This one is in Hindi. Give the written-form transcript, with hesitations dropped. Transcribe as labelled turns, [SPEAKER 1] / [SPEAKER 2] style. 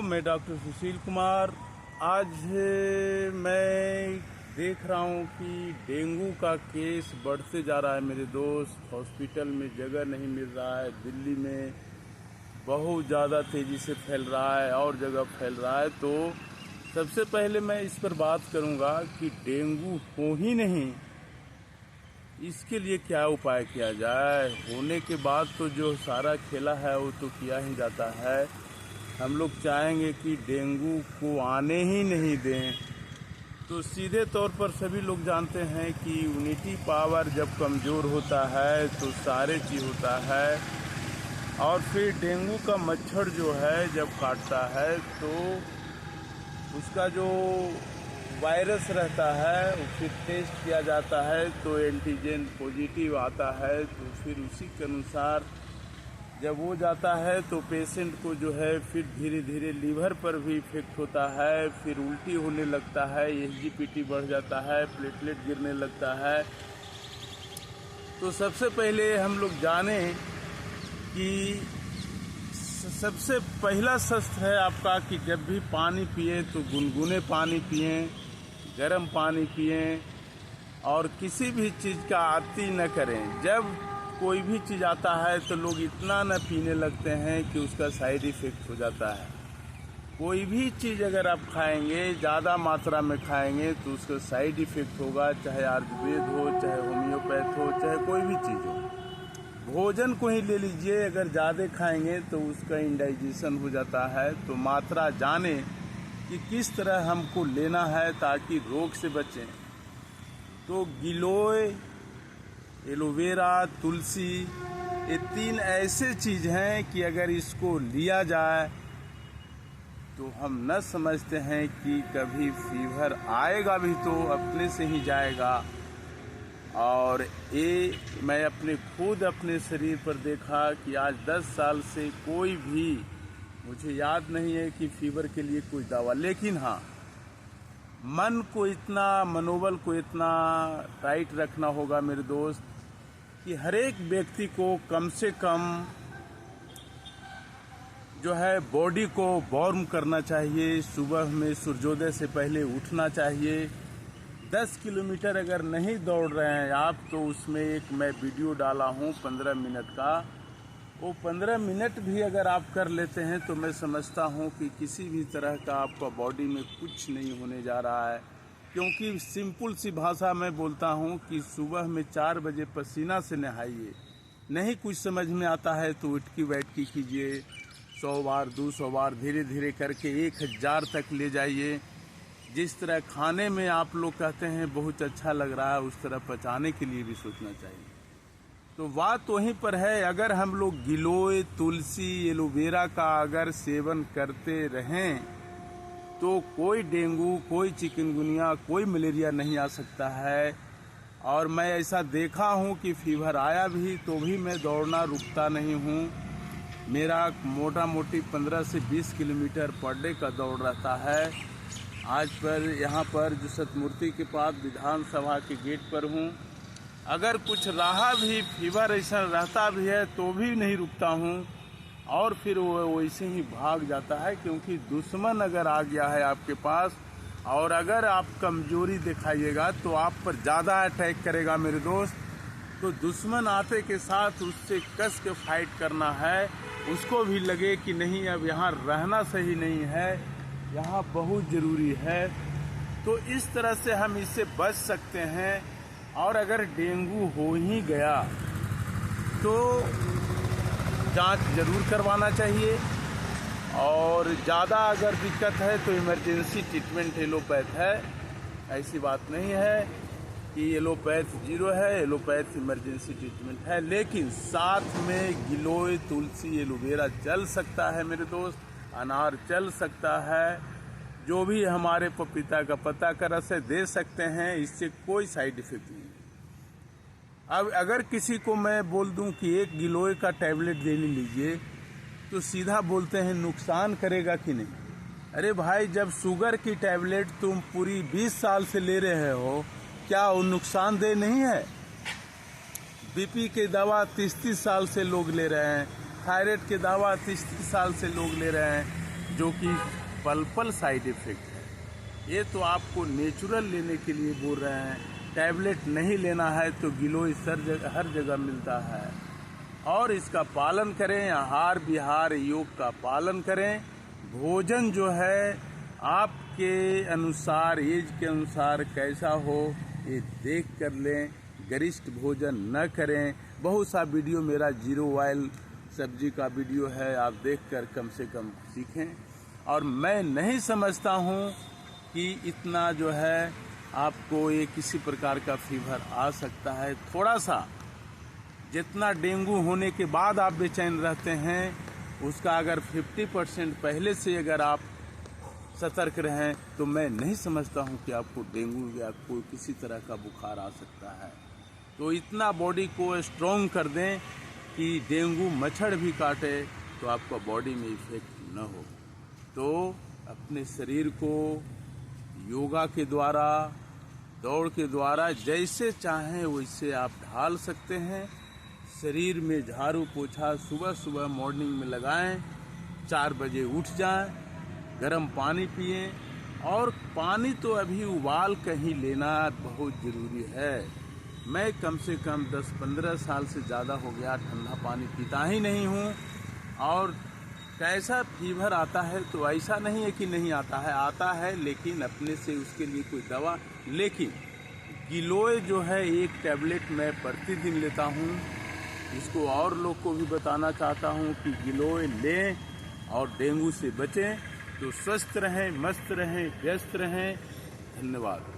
[SPEAKER 1] मैं डॉक्टर सुशील कुमार। आज मैं देख रहा हूँ कि डेंगू का केस बढ़ते जा रहा है मेरे दोस्त। हॉस्पिटल में जगह नहीं मिल रहा है। दिल्ली में बहुत ज़्यादा तेज़ी से फैल रहा है और जगह फैल रहा है। तो सबसे पहले मैं इस पर बात करूँगा कि डेंगू हो ही नहीं, इसके लिए क्या उपाय किया जाए। होने के बाद तो जो सारा खेला है वो तो किया ही जाता है। हम लोग चाहेंगे कि डेंगू को आने ही नहीं दें। तो सीधे तौर पर सभी लोग जानते हैं कि इम्यूनिटी पावर जब कमज़ोर होता है तो सारे चीज़ होता है। और फिर डेंगू का मच्छर जो है जब काटता है तो उसका जो वायरस रहता है फिर टेस्ट किया जाता है तो एंटीजन पॉजिटिव आता है। तो फिर उसी के अनुसार जब वो जाता है तो पेशेंट को जो है फिर धीरे धीरे लीवर पर भी इफेक्ट होता है, फिर उल्टी होने लगता है, एसजीपीटी बढ़ जाता है, प्लेटलेट गिरने लगता है। तो सबसे पहले हम लोग जानें कि सबसे पहला शस्त्र है आपका कि जब भी पानी पिए तो गुनगुने पानी पिए, गर्म पानी पिए और किसी भी चीज़ का आती न करें। जब कोई भी चीज़ आता है तो लोग इतना न पीने लगते हैं कि उसका साइड इफ़ेक्ट हो जाता है। कोई भी चीज़ अगर आप खाएंगे, ज़्यादा मात्रा में खाएंगे तो उसका साइड इफ़ेक्ट होगा, चाहे आयुर्वेद हो, चाहे होम्योपैथ हो, चाहे कोई भी चीज़ हो। भोजन को ही ले लीजिए, अगर ज़्यादा खाएंगे तो उसका इंडाइजेशन हो जाता है। तो मात्रा जाने कि किस तरह हमको लेना है ताकि रोग से बचें। तो गिलोय, एलोवेरा, तुलसी, ये तीन ऐसे चीज़ हैं कि अगर इसको लिया जाए तो हम न समझते हैं कि कभी फीवर आएगा भी तो अपने से ही जाएगा। और ये मैं अपने शरीर पर देखा कि आज 10 साल से कोई भी, मुझे याद नहीं है कि फीवर के लिए कोई दवा, लेकिन हाँ मनोबल को इतना टाइट रखना होगा मेरे दोस्त कि हर एक व्यक्ति को कम से कम जो है बॉडी को वार्म करना चाहिए। सुबह में सूर्योदय से पहले उठना चाहिए। 10 किलोमीटर अगर नहीं दौड़ रहे हैं आप तो उसमें एक मैं वीडियो डाला हूँ 15 मिनट का। वो 15 मिनट भी अगर आप कर लेते हैं तो मैं समझता हूँ कि किसी भी तरह का आपका बॉडी में कुछ नहीं होने जा रहा है। क्योंकि सिंपल सी भाषा में बोलता हूँ कि सुबह में 4 बजे पसीना से नहाइए। नहीं कुछ समझ में आता है तो उठकी बैठकी कीजिए, 100 बार 200 बार धीरे धीरे करके 1000 तक ले जाइए। जिस तरह खाने में आप लोग कहते हैं बहुत अच्छा लग रहा है, उस तरह पचाने के लिए भी सोचना चाहिए। तो बात वहीं पर है, अगर हम लोग गिलोय, तुलसी, एलोवेरा का अगर सेवन करते रहें तो कोई डेंगू, कोई चिकनगुनिया, कोई मलेरिया नहीं आ सकता है। और मैं ऐसा देखा हूँ कि फीवर आया भी तो भी मैं दौड़ना रुकता नहीं हूँ। मेरा मोटा मोटी 15 से 20 किलोमीटर पर डे का दौड़ रहता है। आज पर यहाँ पर जो सतमूर्ति के पास विधानसभा के गेट पर हूँ। अगर कुछ रहा भी, फीवर ऐसा रहता भी है तो भी नहीं रुकता हूँ और फिर वो वैसे ही भाग जाता है। क्योंकि दुश्मन अगर आ गया है आपके पास और अगर आप कमजोरी दिखाइएगा तो आप पर ज़्यादा अटैक करेगा मेरे दोस्त। तो दुश्मन आते के साथ उससे कस के फाइट करना है। उसको भी लगे कि नहीं अब यहाँ रहना सही नहीं है, यहाँ बहुत ज़रूरी है। तो इस तरह से हम इससे बच सकते हैं। और अगर डेंगू हो ही गया तो जांच जरूर करवाना चाहिए। और ज़्यादा अगर दिक्कत है तो इमरजेंसी ट्रीटमेंट एलोपैथ है। ऐसी बात नहीं है कि एलोपैथ 0 है, एलोपैथ इमरजेंसी ट्रीटमेंट है। लेकिन साथ में गिलोय, तुलसी, एलोवेरा चल सकता है मेरे दोस्त, अनार चल सकता है, जो भी हमारे पपीता का पत्ता का रस है दे सकते हैं। इससे कोई साइड इफेक्ट नहीं। अब अगर किसी को मैं बोल दूं कि एक गिलोय का टैबलेट दे लीजिए तो सीधा बोलते हैं नुकसान करेगा कि नहीं। अरे भाई, जब शुगर की टैबलेट तुम पूरी 20 साल से ले रहे हो, क्या वो नुकसानदेह नहीं है? बीपी के दवा 30-30 साल से लोग ले रहे हैं, थायराइड के दवा 30-30 साल से लोग ले रहे हैं। जो कि पल साइड इफ़ेक्ट है। ये तो आपको नेचुरल लेने के लिए बोल रहे हैं। टैबलेट नहीं लेना है तो गिलोय हर जगह मिलता है। और इसका पालन करें, आहार विहार योग का पालन करें। भोजन जो है आपके अनुसार, एज के अनुसार कैसा हो ये देख कर लें। गरिष्ठ भोजन न करें। बहुत सा वीडियो मेरा जीरो ऑयल सब्जी का वीडियो है, आप देखकर कम से कम सीखें। और मैं नहीं समझता हूँ कि इतना जो है आपको ये किसी प्रकार का फीवर आ सकता है। थोड़ा सा जितना डेंगू होने के बाद आप बेचैन रहते हैं, उसका अगर 50% पहले से अगर आप सतर्क रहें तो मैं नहीं समझता हूं कि आपको डेंगू या कोई किसी तरह का बुखार आ सकता है। तो इतना बॉडी को स्ट्रॉन्ग कर दें कि डेंगू मच्छर भी काटे तो आपका बॉडी में इफेक्ट न हो। तो अपने शरीर को योगा के द्वारा, दौड़ के द्वारा जैसे चाहें वैसे आप ढाल सकते हैं। शरीर में झाड़ू पोछा सुबह सुबह मॉर्निंग में लगाएं, 4 बजे उठ जाएं, गर्म पानी पिएं। और पानी तो अभी उबाल कर ही लेना बहुत ज़रूरी है। मैं कम से कम 10-15 साल से ज़्यादा हो गया ठंडा पानी पीता ही नहीं हूँ। और कैसा फीवर आता है तो ऐसा नहीं है कि नहीं आता है, आता है, लेकिन अपने से उसके लिए कोई दवा। लेकिन गिलोय जो है एक टैबलेट मैं प्रतिदिन लेता हूँ। इसको और लोग को भी बताना चाहता हूँ कि गिलोय लें और डेंगू से बचें। तो स्वस्थ रहें, मस्त रहें, व्यस्त रहें। धन्यवाद।